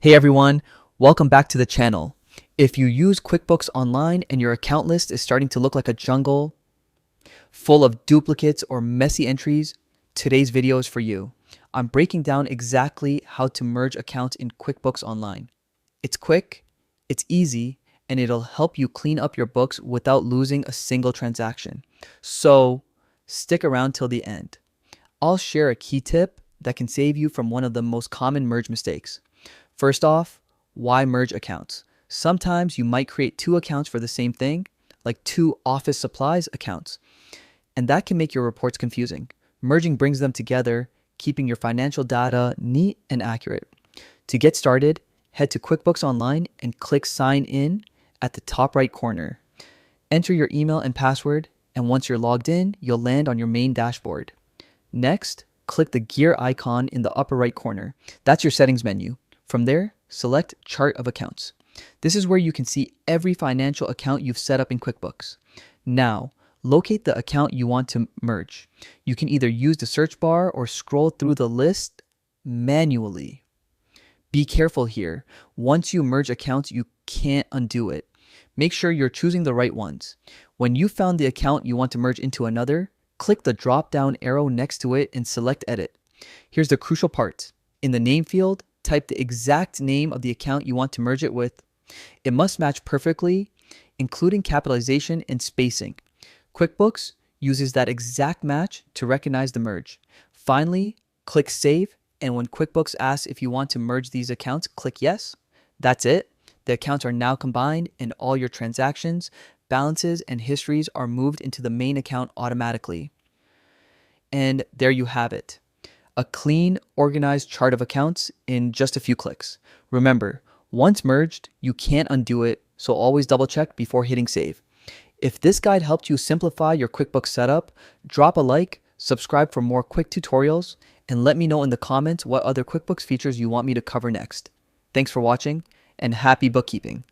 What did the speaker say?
Hey everyone, welcome back to the channel. If you use QuickBooks Online and your account list is starting to look like a jungle full of duplicates or messy entries, today's video is for you. I'm breaking down exactly how to merge accounts in QuickBooks Online. It's quick, it's easy, and it'll help you clean up your books without losing a single transaction. So stick around till the end. I'll share a key tip that can save you from one of the most common merge mistakes. First off, why merge accounts? Sometimes you might create two accounts for the same thing, like two office supplies accounts, and that can make your reports confusing. Merging brings them together, keeping your financial data neat and accurate. To get started, head to QuickBooks Online and click Sign In at the top right corner. Enter your email and password, and once you're logged in, you'll land on your main dashboard. Next, click the gear icon in the upper right corner. That's your settings menu. From there, select Chart of Accounts. This is where you can see every financial account you've set up in QuickBooks. Now, locate the account you want to merge. You can either use the search bar or scroll through the list manually. Be careful here. Once you merge accounts, you can't undo it. Make sure you're choosing the right ones. When you found the account you want to merge into another, click the drop-down arrow next to it and select Edit. Here's the crucial part. In the name field, type the exact name of the account you want to merge it with. It must match perfectly, including capitalization and spacing. QuickBooks uses that exact match to recognize the merge. Finally, click Save, and when QuickBooks asks if you want to merge these accounts, click Yes. That's it. The accounts are now combined, and all your transactions, balances, and histories are moved into the main account automatically. And there you have it. A clean, organized chart of accounts in just a few clicks. Remember, once merged, you can't undo it, so always double check before hitting save. If this guide helped you simplify your QuickBooks setup, drop a like, subscribe for more quick tutorials, and let me know in the comments what other QuickBooks features you want me to cover next. Thanks for watching, and happy bookkeeping.